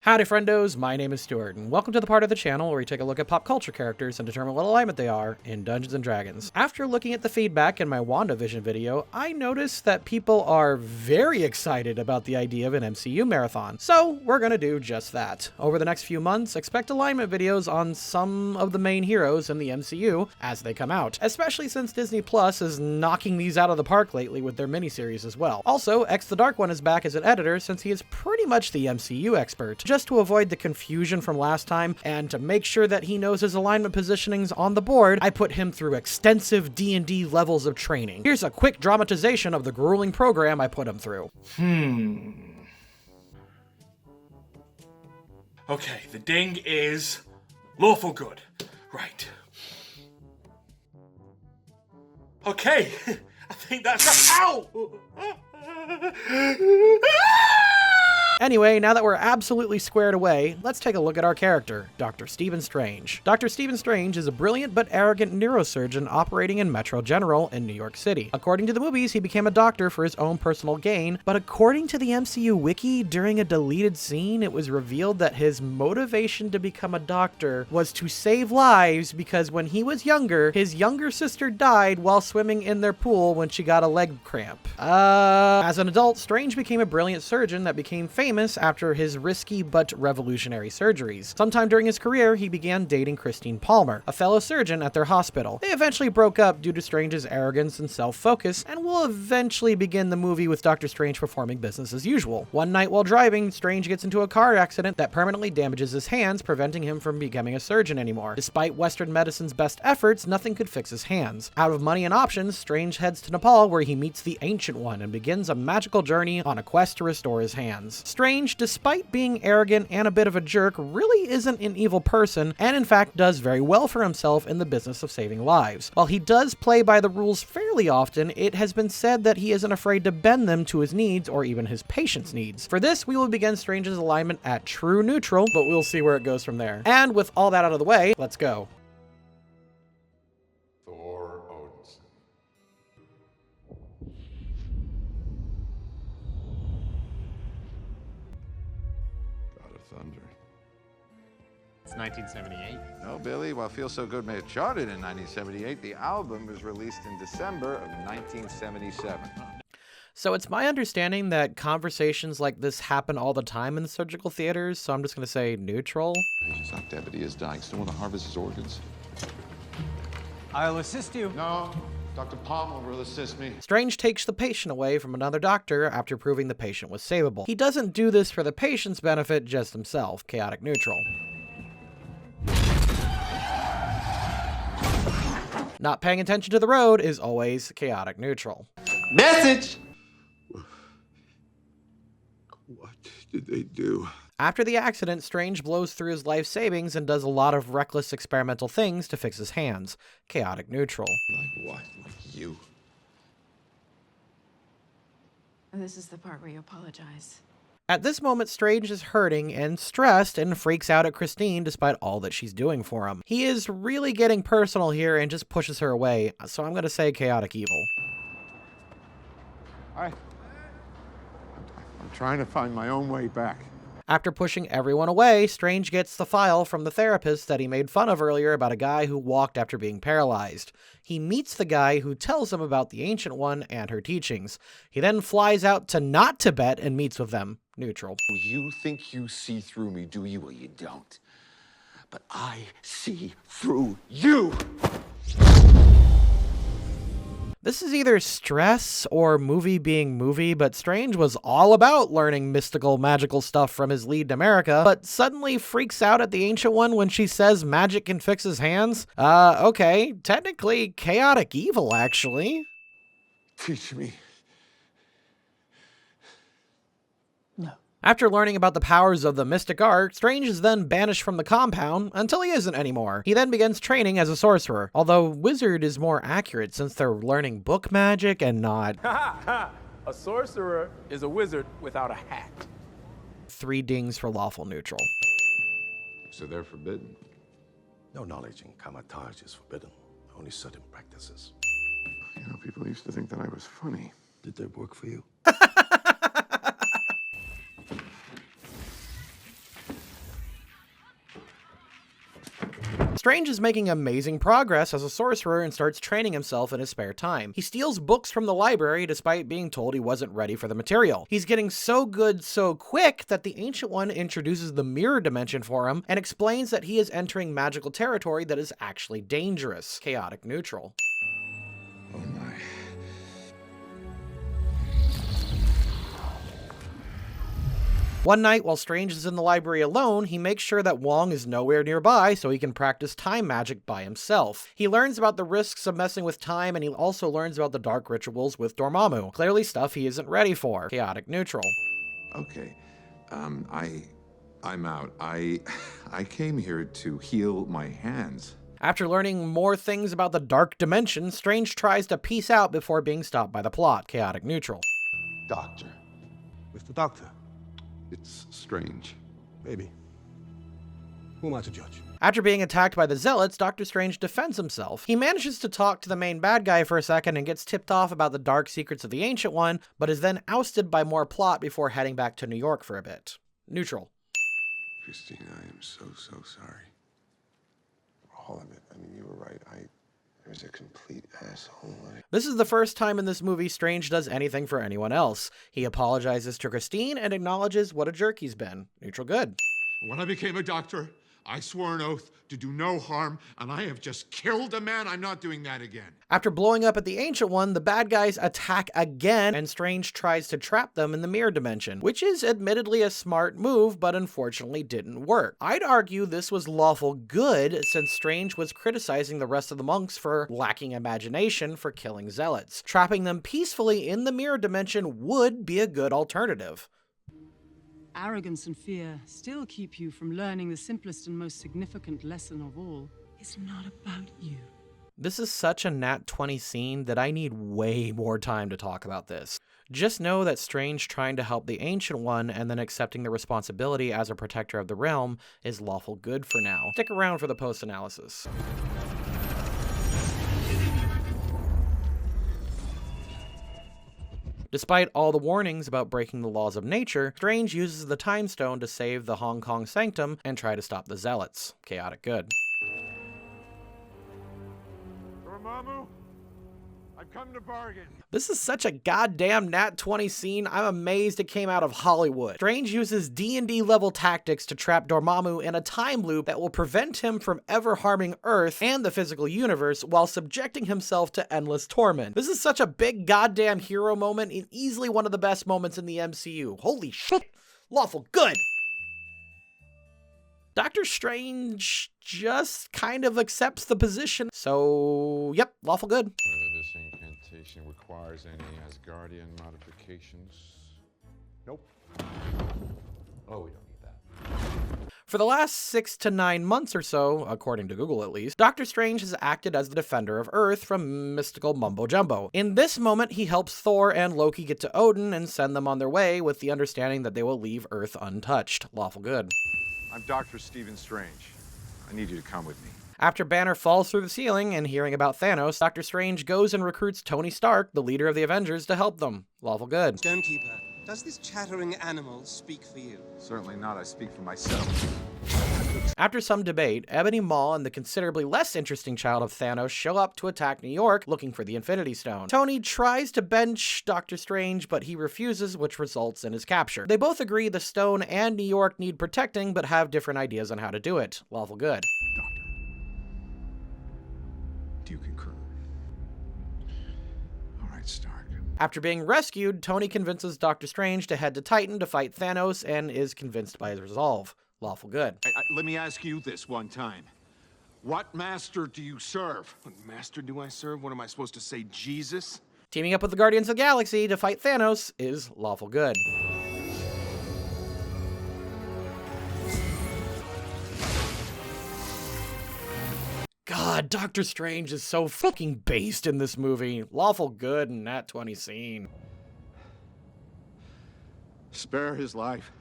Howdy friendos, my name is Stuart, and welcome to the part of the channel where we take a look at pop culture characters and determine what alignment they are in Dungeons & Dragons. After looking at the feedback in my WandaVision video, I noticed that people are very excited about the idea of an MCU marathon, so we're gonna do just that. Over the next few months, expect alignment videos on some of the main heroes in the MCU as they come out, especially since Disney Plus is knocking these out of the park lately with their miniseries as well. Also, X the Dark One is back as an editor since he is pretty much the MCU expert. Just to avoid the confusion from last time, and to make sure that he knows his alignment positionings on the board, I put him through extensive D&D levels of training. Here's a quick dramatization of the grueling program I put him through. Okay, the ding is lawful good. Right. Okay, I think that's ow! Anyway, now that we're absolutely squared away, let's take a look at our character, Dr. Stephen Strange. Dr. Stephen Strange is a brilliant but arrogant neurosurgeon operating in Metro General in New York City. According to the movies, he became a doctor for his own personal gain, but according to the MCU wiki, during a deleted scene, it was revealed that his motivation to become a doctor was to save lives because when he was younger, his younger sister died while swimming in their pool when she got a leg cramp. As an adult, Strange became a brilliant surgeon that became famous after his risky but revolutionary surgeries. Sometime during his career, he began dating Christine Palmer, a fellow surgeon at their hospital. They eventually broke up due to Strange's arrogance and self-focus, and will eventually begin the movie with Dr. Strange performing business as usual. One night while driving, Strange gets into a car accident that permanently damages his hands, preventing him from becoming a surgeon anymore. Despite Western medicine's best efforts, nothing could fix his hands. Out of money and options, Strange heads to Nepal where he meets the Ancient One and begins a magical journey on a quest to restore his hands. Strange, despite being arrogant and a bit of a jerk, really isn't an evil person, and in fact does very well for himself in the business of saving lives. While he does play by the rules fairly often, it has been said that he isn't afraid to bend them to his needs or even his patient's needs. For this, we will begin Strange's alignment at true neutral, but we'll see where it goes from there. And with all that out of the way, let's go. Thor. God of Thunder. It's 1978. No, Billy, while Feel So Good may have charted in 1978, the album was released in December of 1977. So it's my understanding that conversations like this happen all the time in the surgical theaters, so I'm just going to say neutral. He's not dead, but he is dying. Still want to harvest his organs? I'll assist you. No, Dr. Palmer will assist me. Strange takes the patient away from another doctor after proving the patient was savable. He doesn't do this for the patient's benefit, just himself. Chaotic neutral. Not paying attention to the road is always chaotic neutral. Message! What did they do? After the accident, Strange blows through his life savings and does a lot of reckless experimental things to fix his hands. Chaotic neutral. Like what? Like you? This is the part where you apologize. At this moment, Strange is hurting and stressed and freaks out at Christine despite all that she's doing for him. He is really getting personal here and just pushes her away, so I'm going to say chaotic evil. I'm trying to find my own way back. After pushing everyone away, Strange gets the file from the therapist that he made fun of earlier about a guy who walked after being paralyzed. He meets the guy who tells him about the Ancient One and her teachings. He then flies out to not Tibet and meets with them. Neutral. You think you see through me, do you? Well, you don't. But I see through you! This is either stress or movie being movie, but Strange was all about learning mystical, magical stuff from his lead in America, but suddenly freaks out at the Ancient One when she says magic can fix his hands? Okay, technically chaotic evil, actually. Teach me. No. After learning about the powers of the mystic art, Strange is then banished from the compound until he isn't anymore. He then begins training as a sorcerer, although wizard is more accurate since they're learning book magic and not... A sorcerer is a wizard without a hat. 3 dings for lawful neutral. So they're forbidden. No knowledge in Kamatage is forbidden, only certain practices. You know, people used to think that I was funny. Did they work for you? Strange is making amazing progress as a sorcerer and starts training himself in his spare time. He steals books from the library despite being told he wasn't ready for the material. He's getting so good so quick that the Ancient One introduces the mirror dimension for him and explains that he is entering magical territory that is actually dangerous. Chaotic neutral. Oh my. One night, while Strange is in the library alone, he makes sure that Wong is nowhere nearby so he can practice time magic by himself. He learns about the risks of messing with time, and he also learns about the dark rituals with Dormammu. Clearly stuff he isn't ready for. Chaotic neutral. Okay. I'm out. I came here to heal my hands. After learning more things about the dark dimension, Strange tries to peace out before being stopped by the plot. Chaotic neutral. Doctor. With the doctor. It's Strange. Maybe. Who am I to judge? After being attacked by the Zealots, Doctor Strange defends himself. He manages to talk to the main bad guy for a second and gets tipped off about the dark secrets of the Ancient One, but is then ousted by more plot before heading back to New York for a bit. Neutral. Christine, I am so sorry. All of it. I mean, you were right. I was a complete asshole. This is the first time in this movie Strange does anything for anyone else. He apologizes to Christine and acknowledges what a jerk he's been. Neutral good. When I became a doctor, I swore an oath to do no harm, and I have just killed a man. I'm not doing that again. After blowing up at the Ancient One, the bad guys attack again, and Strange tries to trap them in the mirror dimension, which is admittedly a smart move, but unfortunately didn't work. I'd argue this was lawful good, since Strange was criticizing the rest of the monks for lacking imagination for killing zealots. Trapping them peacefully in the mirror dimension would be a good alternative. Arrogance and fear still keep you from learning the simplest and most significant lesson of all. It's not about you. This is such a Nat 20 scene that I need way more time to talk about this. Just know that Strange trying to help the Ancient One and then accepting the responsibility as a protector of the realm is lawful good for now. Stick around for the post-analysis. Despite all the warnings about breaking the laws of nature, Strange uses the Time Stone to save the Hong Kong Sanctum and try to stop the Zealots. Chaotic good. Dormammu, I've come to bargain. This is such a goddamn Nat 20 scene, I'm amazed it came out of Hollywood. Strange uses D&D level tactics to trap Dormammu in a time loop that will prevent him from ever harming Earth and the physical universe while subjecting himself to endless torment. This is such a big goddamn hero moment and easily one of the best moments in the MCU. Holy shit! Lawful good! Doctor Strange just kind of accepts the position. So, yep, lawful good. Whether this incantation requires any Asgardian modifications? Nope. Oh, we don't need that. For the last 6 to 9 months or so, according to Google at least, Doctor Strange has acted as the defender of Earth from mystical mumbo-jumbo. In this moment, he helps Thor and Loki get to Odin and send them on their way with the understanding that they will leave Earth untouched. Lawful good. I'm Dr. Stephen Strange. I need you to come with me. After Banner falls through the ceiling and hearing about Thanos, Doctor Strange goes and recruits Tony Stark, the leader of the Avengers, to help them. Lawful good. Stonekeeper, does this chattering animal speak for you? Certainly not. I speak for myself. After some debate, Ebony Maw and the considerably less interesting child of Thanos show up to attack New York looking for the Infinity Stone. Tony tries to bench Doctor Strange, but he refuses, which results in his capture. They both agree the stone and New York need protecting, but have different ideas on how to do it. Lawful good. Doctor, do you concur? All right, Stark. After being rescued, Tony convinces Doctor Strange to head to Titan to fight Thanos and is convinced by his resolve. Lawful good. Let me ask you this one time. What master do you serve? What master do I serve? What am I supposed to say, Jesus? Teaming up with the Guardians of the Galaxy to fight Thanos is lawful good. God, Doctor Strange is so fucking based in this movie. Lawful good in that 20 scene. Spare his life,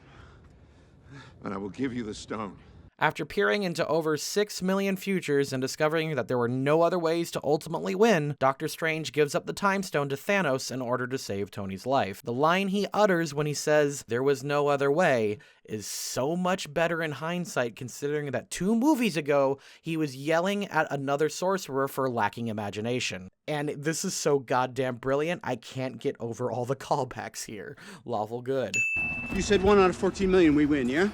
and I will give you the stone. After peering into over 6 million futures and discovering that there were no other ways to ultimately win, Doctor Strange gives up the Time Stone to Thanos in order to save Tony's life. The line he utters when he says, "There was no other way," is so much better in hindsight considering that 2 movies ago, he was yelling at another sorcerer for lacking imagination. And this is so goddamn brilliant, I can't get over all the callbacks here. Lawful good. You said 1 out of 14 million we win, yeah?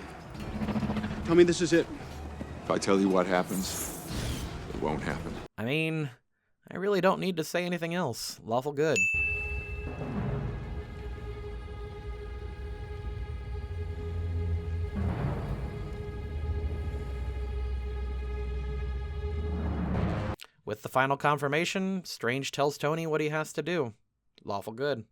Tell me this is it. If I tell you what happens, it won't happen. I mean, I really don't need to say anything else. Lawful good. With the final confirmation, Strange tells Tony what he has to do. Lawful good.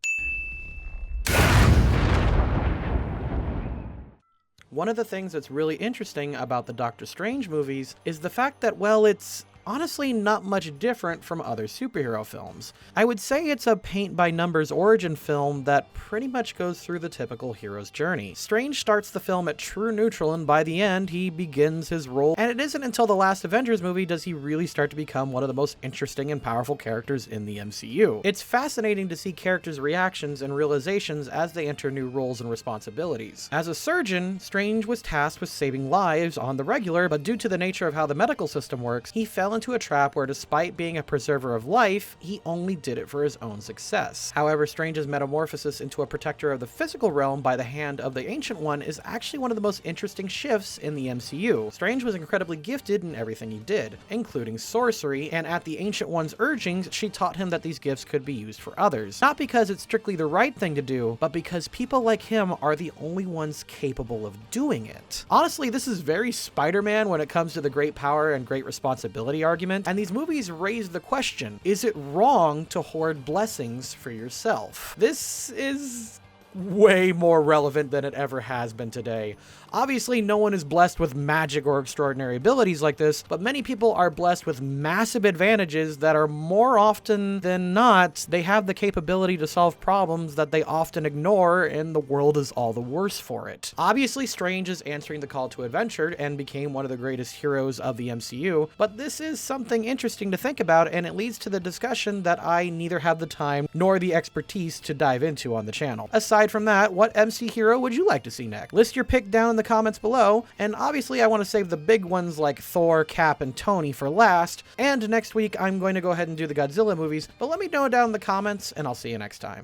One of the things that's really interesting about the Doctor Strange movies is the fact that, well, it's honestly not much different from other superhero films. I would say it's a paint-by-numbers origin film that pretty much goes through the typical hero's journey. Strange starts the film at true neutral, and by the end, he begins his role, and it isn't until the last Avengers movie does he really start to become one of the most interesting and powerful characters in the MCU. It's fascinating to see characters' reactions and realizations as they enter new roles and responsibilities. As a surgeon, Strange was tasked with saving lives on the regular, but due to the nature of how the medical system works, he fell into a trap where, despite being a preserver of life, he only did it for his own success. However, Strange's metamorphosis into a protector of the physical realm by the hand of the Ancient One is actually one of the most interesting shifts in the MCU. Strange was incredibly gifted in everything he did, including sorcery, and at the Ancient One's urgings, she taught him that these gifts could be used for others. Not because it's strictly the right thing to do, but because people like him are the only ones capable of doing it. Honestly, this is very Spider-Man when it comes to the great power and great responsibility argument, and these movies raise the question, is it wrong to hoard blessings for yourself? This is way more relevant than it ever has been today. Obviously, no one is blessed with magic or extraordinary abilities like this, but many people are blessed with massive advantages that are more often than not, they have the capability to solve problems that they often ignore, and the world is all the worse for it. Obviously, Strange is answering the call to adventure and became one of the greatest heroes of the MCU, but this is something interesting to think about, and it leads to the discussion that I neither have the time nor the expertise to dive into on the channel. Aside from that, what MC hero would you like to see next? List your pick down in the comments below, and obviously I want to save the big ones like Thor, Cap, and Tony for last, and next week I'm going to go ahead and do the Godzilla movies, but let me know down in the comments, and I'll see you next time.